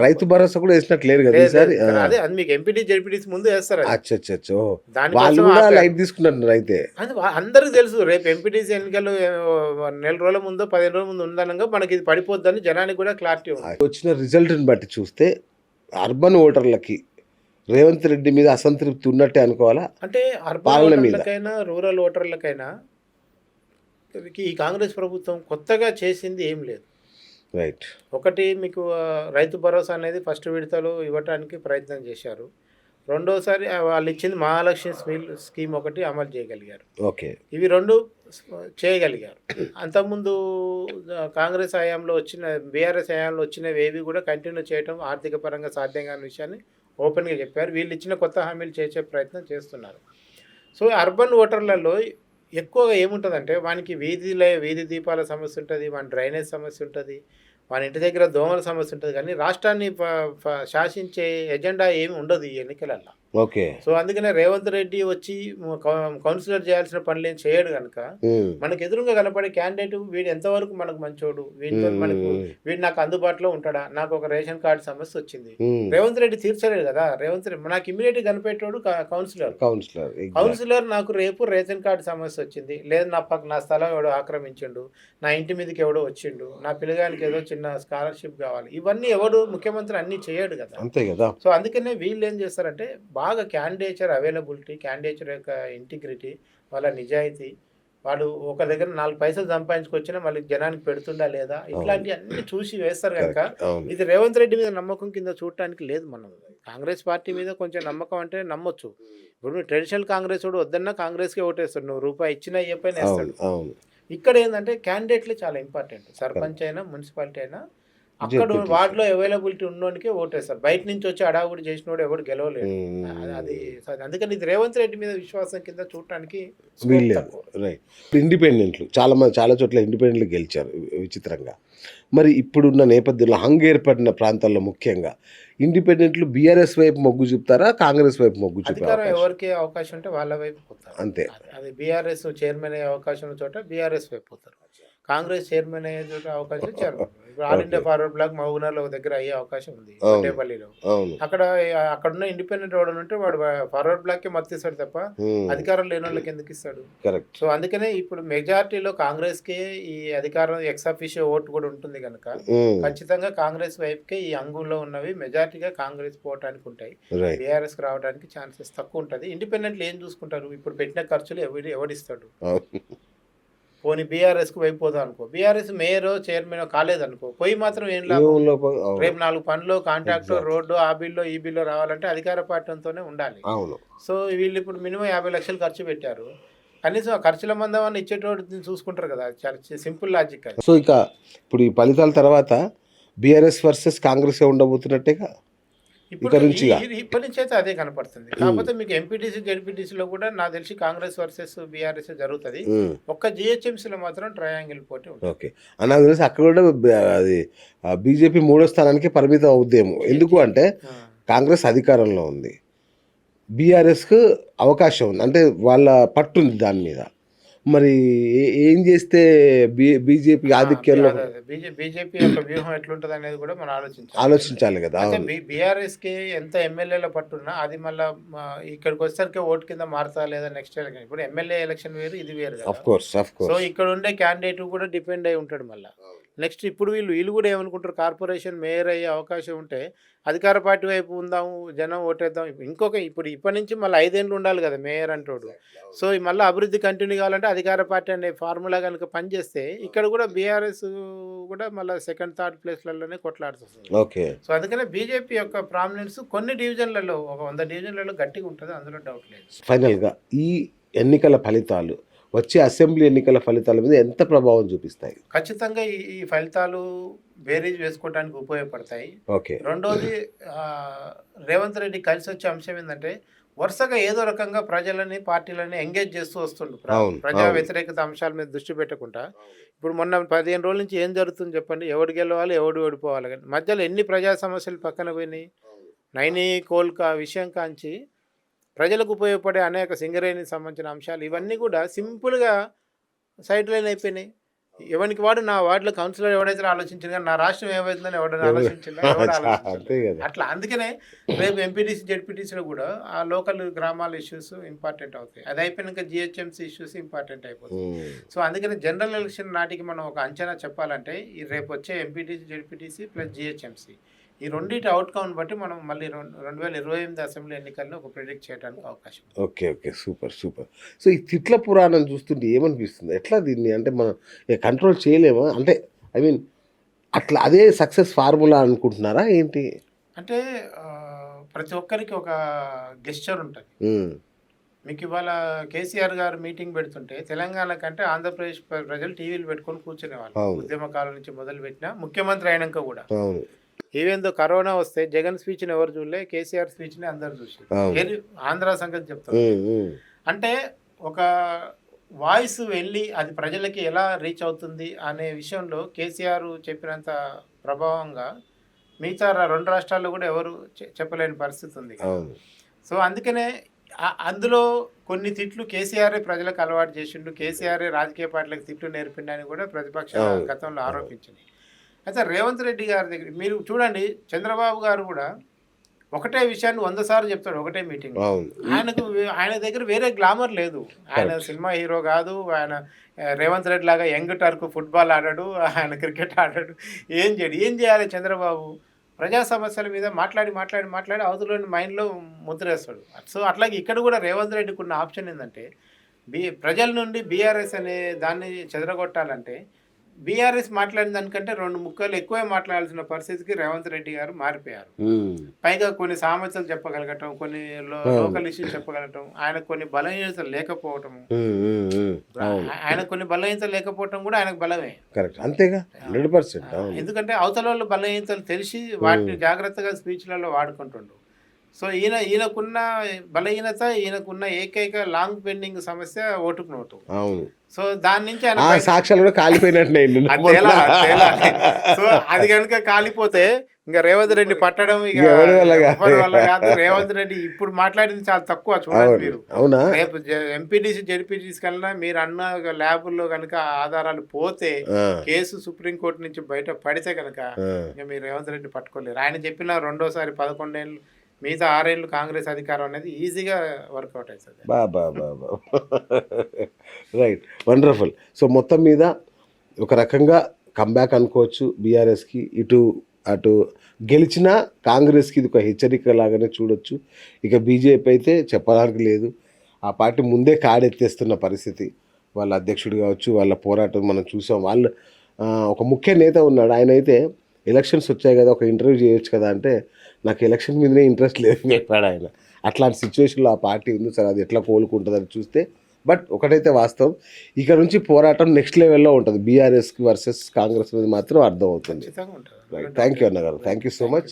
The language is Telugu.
రైతు భరోసా కూడా వేసినట్టు లేరు కదా లేదు లేదు ఈసారి. ఇక్కడ అదే అది మీకు ఎంపీటీ జెడ్పీటీసీ ముందు వేస్తారు అది. అచ్చచ్చో, వాళ్ళు దానికోసం కూడా ఆపారు. లైట్ తీసుకున్నట్టు అయితే. అది అందరికి తెలుసు రేపు ఎంపీటీసీ ఎన్నికలు నెల రోజుల ముందో 15 రోజుల ముందు ఉందనగా మనకి ఇది పడిపోద్దని జనానికి కూడా క్లారిటీ ఉంది. వచ్చిన రిజల్ట్ని బట్టి చూస్తే అర్బన్ ఓటర్లకి రేవంత్ రెడ్డి మీద అసంతృప్తి ఉన్నట్టే అనుకోవాలా? అంటే అర్బన్ పాలన మీద. ఓటర్లకైనా రూరల్ ఓటర్లకైనా ఈ కాంగ్రెస్ ప్రభుత్వం కొత్తగా చేసింది ఏం లేదు. రైట్. ఒకటి మీకు రైతు భరోసా అనేది ఫస్ట్ విడతలో ఇవ్వటానికి ప్రయత్నం చేశారు. రెండోసారి వాళ్ళు ఇచ్చింది మహాలక్ష్మి స్కీమ్ ఒకటి అమలు చేయగలిగారు. ఓకే. ఇవి 2 చేయగలిగారు. అంతకుముందు కాంగ్రెస్ హయాంలో వచ్చిన బీఆర్ఎస్ హయాంలో వచ్చినవి ఏవి కూడా కంటిన్యూ చేయడం ఆర్థిక పరంగా సాధ్యం కాని విషయాన్ని ఓపెన్గా చెప్పారు. వీళ్ళు ఇచ్చిన కొత్త హామీలు చేసే ప్రయత్నం చేస్తున్నారు. సో అర్బన్ ఓటర్లలో ఎక్కువగా ఏముంటుందంటే వానికి వీధి దీపాల సమస్య ఉంటుంది, వాని డ్రైనేజ్ సమస్య ఉంటుంది, వాని ఇంటి దగ్గర దోమల సమస్య ఉంటుంది. కానీ రాష్ట్రాన్ని శాసించే ఎజెండా ఏమి ఉండదు ఈ ఎన్నికలల్లో. ఓకే. సో అందుకనే రేవంత్ రెడ్డి వచ్చి కౌన్సిలర్ చేయాల్సిన పనులు ఏం చేయడు కనుక మనకు ఎదురుగా కనపడే క్యాండిడేట్ వీడు ఎంతవరకు మనకు మంచోడు, వీడు నాకు అందుబాటులో ఉంటాడా, నాకు ఒక రేషన్ కార్డు సమస్య వచ్చింది, రేవంత్ రెడ్డి తీర్చలేడు కదా. రేవంత్ రెడ్డి నాకు ఇమీడియట్ కనిపెట్టాడు కౌన్సిలర్ నాకు రేపు రేషన్ కార్డు సమస్య వచ్చింది, లేదు నా స్థలం ఎవడో ఆక్రమించిండు, నా ఇంటి మీదకి ఎవడో వచ్చిండు, నా పిల్లగానికి ఏదో చిన్న స్కాలర్షిప్ కావాలి, ఇవన్నీ ఎవడు ముఖ్యమంత్రి అన్ని చేయడు కదా. అంతే కదా. సో అందుకనే వీళ్ళు ఏం చేస్తారంటే బాగా క్యాండిడేచర్ అవైలబిలిటీ, క్యాండిడేచర్ యొక్క ఇంటిగ్రిటీ, వాళ్ళ నిజాయితీ, వాడు ఒక దగ్గర 4 పైసలు సంపాదించుకొచ్చినా మళ్ళీ జనానికి పెడుతుండా లేదా, ఇట్లాంటి అన్ని చూసి వేస్తారు కనుక ఇది రేవంత్ రెడ్డి మీద నమ్మకం కింద చూడటానికి లేదు. మనం కాంగ్రెస్ పార్టీ మీద కొంచెం నమ్మకం అంటే నమ్మొచ్చు. ఇప్పుడు ట్రెడిషనల్ కాంగ్రెస్ వాడు వద్దన్నా కాంగ్రెస్కే ఓటేస్తాడు, నువ్వు రూపాయి ఇచ్చినా ఇవ్వపైన వేస్తాడు. ఇక్కడ ఏంటంటే క్యాండిడేట్లే చాలా ఇంపార్టెంట్. సర్పంచ్ అయినా మున్సిపాలిటీ అయినా అక్కడ వార్డులో అవైలబిలిటీ ఉన్నోనికే ఓటేస్తారు. బయట నుంచి వచ్చి అడావుడి చేసినోడు ఎవడు గెలవలేడు. అది అందుకని ఇది రేవంత్ రెడ్డి మీద విశ్వాసం కింద చూడటానికి ఇండిపెండెంట్లు చాలా చోట్ల ఇండిపెండెంట్లు గెలిచారు విచిత్రంగా. మరి ఇప్పుడున్న నేపథ్యంలో ఏర్పడిన ప్రాంతాల్లో ముఖ్యంగా ఇండిపెండెంట్లు బీఆర్ఎస్ వైపు మొగ్గు చూపుతారా, కాంగ్రెస్ వైపు మొగ్గు చూపుతారా? ఎవరికి అవకాశం ఉంటే వాళ్ళ వైపు పోతారు అంతే. అది బీఆర్ఎస్ చైర్మన్ అయ్యే అవకాశం ఉన్న చోట బీఆర్ఎస్ వైపు పోతారు, కాంగ్రెస్ చైర్మన్ అయ్యే చోట అవకాశం chairman. All India Forward Bloc మహబూబ్నగర్లో దగ్గర అయ్యే అవకాశం ఉంది, కొట్టేపల్లిలో. అక్కడున్న ఇండిపెండెంట్ వాడు ఉంటే వాడు ఫార్వర్డ్ బ్లాక్ కి మద్దతు ఇస్తాడు తప్ప అధికారం లేని వాళ్ళకి ఎందుకు ఇస్తాడు? సో అందుకనే ఇప్పుడు మెజారిటీలో కాంగ్రెస్ కి ఈ అధికారం ఎక్స్ అఫీషియో ఓటు కూడా ఉంటుంది కనుక ఖచ్చితంగా కాంగ్రెస్ వైపుకే ఈ అంగుల్లో ఉన్నవి మెజారిటీగా కాంగ్రెస్ పోవటానికి ఉంటాయి, బీఆర్ఎస్ కి రావడానికి ఛాన్సెస్ తక్కువ ఉంటుంది. ఇండిపెండెంట్లు ఏం చూసుకుంటారు, ఇప్పుడు పెట్టిన ఖర్చులు ఎవడిస్తాడు? పోనీ బీఆర్ఎస్కి వైపోదాం అనుకో, బీఆర్ఎస్ మేయర్ చైర్మన్ కాలేదనుకో, పోయి మాత్రం ఏం లాభం? రేపు 4 పనులు కాంట్రాక్టర్ రోడ్డు ఆ బిల్లో ఈ బిల్లో రావాలంటే అధికార పార్టీతోనే ఉండాలి. సో వీళ్ళు ఇప్పుడు మినిమం 50 లక్షలు ఖర్చు పెట్టారు, కనీసం ఆ ఖర్చుల మందమని ఇచ్చేటోడు చూసుకుంటారు కదా. చాలా సింపుల్ లాజిక్. సో ఇక ఇప్పుడు ఈ ఫలితాల తర్వాత బీఆర్ఎస్ వర్సెస్ కాంగ్రెస్ ఉండబోతున్నట్టేగా ఇప్పటి నుంచి అయితే అదే కనపడుతుంది. కాకపోతే మీకు ఎంపీటీసీ జెడ్పీటీసీలో కూడా నాకు తెలిసి కాంగ్రెస్ వర్సెస్ బీఆర్ఎస్ జరుగుతుంది. ఒక్క జిహెచ్ఎంసీలో మాత్రం ట్రయాంగిల్ పోటీ ఉంటుంది. ఓకే. నాకు తెలిసి అక్కడ కూడా అది బీజేపీ 3వ స్థానానికి పరిమితం అవుద్దేమో. ఎందుకు అంటే కాంగ్రెస్ అధికారంలో ఉంది, బీఆర్ఎస్కు అవకాశం ఉంది, అంటే వాళ్ళ పట్టుంది దాని మీద. మరి ఏం చేస్తే బీజేపీ ఆధిక్యంలో బీజేపీ యొక్క వ్యూహం ఎట్లుంటది అనేది కూడా మనం ఆలోచించాలి కదా. బీఆర్ఎస్ కి ఎంత ఎమ్మెల్యేల పట్టున్నా అది మళ్ళీ ఇక్కడికి వచ్చేసరికి ఓటు కింద మారుతా లేదా నెక్స్ట్ ఎలక్షన్. ఇప్పుడు ఎమ్మెల్యే ఎలక్షన్ వేరు, ఇది వేరు. సో ఇక్కడ ఉండే క్యాండిడేట్ కూడా డిపెండ్ అయి ఉంటాడు మళ్ళీ. నెక్స్ట్ ఇప్పుడు వీళ్ళు కూడా ఏమనుకుంటారు, కార్పొరేషన్ మేయర్ అయ్యే అవకాశం ఉంటే అధికార పార్టీ వైపు ఉందాము, జనం ఓటేద్దాం. ఇప్పటి నుంచి మళ్ళీ 5 ఏళ్ళు ఉండాలి కదా మేయర్ అంటాడు. సో మళ్ళీ అభివృద్ధి కంటిన్యూ కావాలంటే అధికార పార్టీ అనే ఫార్ములా కనుక పనిచేస్తే ఇక్కడ కూడా బీఆర్ఎస్ కూడా మళ్ళీ 2nd, 3rd ప్లేస్లలోనే కొట్లాడుతుంది. సో అందుకనే బీజేపీ యొక్క ప్రామినెన్స్ కొన్ని డివిజన్లలో, ఒక 100 డివిజన్లలో గట్టిగా ఉంటుంది, అందులో డౌట్ లేదు. ఫైనల్గా ఈ ఎన్నికల ఫలితాలు వచ్చే అసెంబ్లీ ఎన్నికల ఫలితాల మీద ఎంత ప్రభావం చూపిస్తాయి? ఖచ్చితంగా ఈ ఫలితాలు బేరీజ్ వేసుకోవడానికి ఉపయోగపడతాయి. రెండోది రేవంత్ రెడ్డి కలిసి వచ్చే అంశం ఏంటంటే వరుసగా ఏదో రకంగా ప్రజలని పార్టీలని ఎంగేజ్ చేస్తూ వస్తుండు. ప్రజా వ్యతిరేకత అంశాల మీద దృష్టి పెట్టకుండా ఇప్పుడు మొన్న 15 రోజుల నుంచి ఏం జరుగుతుంది చెప్పండి, ఎవడు గెలవాలి ఎవడు ఓడిపోవాలి, కానీ మధ్యలో ఎన్ని ప్రజా సమస్యలు పక్కన పోయినాయి. నైని కోల్కా విషయం కాంచి ప్రజలకు ఉపయోగపడే అనేక సింగరేణికి సంబంధించిన అంశాలు ఇవన్నీ కూడా సింపుల్గా సైడ్ లైన్ అయిపోయినాయి. ఎవరికి వాడు నా వార్డులో కౌన్సిలర్ ఎవడైతే ఆలోచించిన కానీ నా రాష్ట్రం ఏమవుతుందని ఎవడైనా ఆలోచించిందా ఎవడు ఆలోచించలేదు. అంతే కదా. అట్లా అందుకనే రేపు ఎంపీటీసీ జెడ్పీటీసీలో కూడా ఆ లోకల్ గ్రామాల ఇష్యూస్ ఇంపార్టెంట్ అవుతాయి. అది అయిపోయినాక జిహెచ్ఎంసీ ఇష్యూస్ ఇంపార్టెంట్ అయిపోతాయి. సో అందుకని జనరల్ ఎలక్షన్ నాటికి మనం ఒక అంచనా చెప్పాలంటే ఈ రేపు వచ్చే ఎంపీటీసీ జెడ్పీటీసీ ప్లస్ జిహెచ్ఎంసీ ఈ రెండింటి అవుట్కమ్ బట్టి మనం మళ్ళీ 2028 అసెంబ్లీ ఎన్నికల్లో ఒక ప్రిడిక్ట్ చేయడానికి అవకాశం ఉంది. Okay okay, super super. So ఈ తిట్ల పురాణం చూస్తుంటే ఏమనిపిస్తుంది, ఎట్లా దీన్ని అంటే మనం కంట్రోల్ చేయలేమా, అంటే ఐ మీన్ అట్లా అదే సక్సెస్ ఫార్ములా అనుకుంటున్నారా ఏంటి? అంటే ప్రతి ఒక్కరికి ఒక గెస్చర్ ఉంటుంది. మీకు ఇవాళ కేసీఆర్ గారు మీటింగ్ పెడుతుంటే తెలంగాణ కంటే ఆంధ్రప్రదేశ్ ప్రజలు టీవీలు పెట్టుకొని కూర్చునేవాళ్ళు. ఉద్యమకాలం నుంచి మొదలు పెట్టిన ముఖ్యమంత్రి అయినాక కూడా. ఈవెందో కరోనా వస్తే జగన్ స్పీచ్ని ఎవరు చూడలే, కేసీఆర్ స్పీచ్ని అందరు చూసారు. ఆంధ్ర సంగతి చెప్తారు. అంటే ఒక వాయిస్ వెళ్ళి అది ప్రజలకి ఎలా రీచ్ అవుతుంది అనే విషయంలో కేసీఆర్ చెప్పినంత ప్రభావంగా మిగతా 2 రాష్ట్రాల్లో కూడా ఎవరు చెప్పలేని పరిస్థితి ఉంది. సో అందుకనే అందులో కొన్ని తిట్లు కేసీఆర్ ప్రజలకు అలవాటు చేసిండు, కేసీఆర్ రాజకీయ పార్టీలకు తిట్లు నేర్పిండని కూడా ప్రతిపక్షాలు గతంలో ఆరోపించింది. అయితే రేవంత్ రెడ్డి గారి దగ్గర మీరు చూడండి, చంద్రబాబు గారు కూడా ఒకటే విషయాన్ని 100 సార్లు చెప్తాడు ఒకటే మీటింగ్. ఆయన దగ్గర వేరే గ్లామర్ లేదు. ఆయన సినిమా హీరో కాదు. ఆయన రేవంత్ రెడ్డి లాగా యంగ్ టర్క్ ఫుట్బాల్ ఆడాడు, ఆయన క్రికెట్ ఆడాడు. ఏం చేయాలి చంద్రబాబు? ప్రజా సమస్యల మీద మాట్లాడి అవతలని మైండ్లో ముద్రేస్తాడు. సో అట్లాగే ఇక్కడ కూడా రేవంత్ రెడ్డికి ఉన్న ఆప్షన్ ఏంటంటే ప్రజల నుండి బీఆర్ఎస్ అనే దాన్ని చెదరగొట్టాలంటే బీఆర్ఎస్ మాట్లాడిన దానికంటే 2 ముక్కలు ఎక్కువే మాట్లాడాల్సిన పరిస్థితికి రేవంత్ రెడ్డి గారు మారిపోయారు. పైగా కొన్ని సామెతలు చెప్పగలగటం, కొన్ని లోకల్ ఇష్యూస్ చెప్పగలగటం, ఆయనకు కొన్ని బలహీనతలు లేకపోవటం, కూడా ఆయనకు బలమే. అంతేగా 100%. ఎందుకంటే అవతల వాళ్ళు బలహీనతలు తెలిసి వాటిని జాగ్రత్తగా స్పీచ్లలో వాడుకుంటుండు. సో ఈయనకున్న బలహీనత, ఈయనకున్న ఏకైక లాంగ్ పెండింగ్ సమస్య ఓటుకు నోటు. సో దాని నుంచి సాక్ష్యాలు కూడా కాలిపోయినట్టు. సో అది కనుక కాలిపోతే ఇంకా రేవంత్ రెడ్డి పట్టడం రేవంత్ రెడ్డి ఇప్పుడు మాట్లాడింది చాలా తక్కువ. చూడండి మీరు, రేపు ఎంపీటీసీ జెడ్పీటీసీ కన్నా మీరు అన్న ల్యాబుల్లో కనుక ఆధారాలు పోతే కేసు సుప్రీంకోర్టు నుంచి బయట పడితే కనుక ఇంకా మీరు రేవంత్ రెడ్డి పట్టుకోలేరు. ఆయన చెప్పిన రెండోసారి 11 ఏళ్ళు మిగతా 6 ఏళ్ళు కాంగ్రెస్ అధికారం అనేది ఈజీగా వర్కౌట్ అవుతుంది. Right, wonderful. సో మొత్తం మీద ఒక రకంగా కంబ్యాక్ అనుకోవచ్చు బీఆర్ఎస్కి. అటు గెలిచినా కాంగ్రెస్కి ఇది ఒక హెచ్చరిక లాగానే చూడొచ్చు. ఇక బీజేపీ అయితే చెప్పడానికి లేదు. ఆ పార్టీ ముందే కాడెత్తేస్తున్న పరిస్థితి. వాళ్ళ అధ్యక్షుడు కావచ్చు, వాళ్ళ పోరాటం మనం చూసాం. వాళ్ళు ఒక ముఖ్య నేత ఉన్నాడు, ఆయన అయితే ఎలక్షన్స్ వచ్చాయి కదా ఒక ఇంటర్వ్యూ చేయొచ్చు కదా అంటే నాకు ఎలక్షన్ మీదనే ఇంట్రెస్ట్ లేదని చెప్పాడు ఆయన. అట్లాంటి సిచ్యువేషన్లో ఆ పార్టీ ఉంది సార్. అది ఎట్లా కోలుకుంటుందని చూస్తే, బట్ ఒకటైతే వాస్తవం, ఇక్కడ నుంచి పోరాటం నెక్స్ట్ లెవెల్లో ఉంటుంది. బీఆర్ఎస్కి వర్సెస్ కాంగ్రెస్ అనేది మాత్రం అర్థమవుతుంది. రైట్, థ్యాంక్ యూ అన్నగారు, థ్యాంక్ యూ సో మచ్.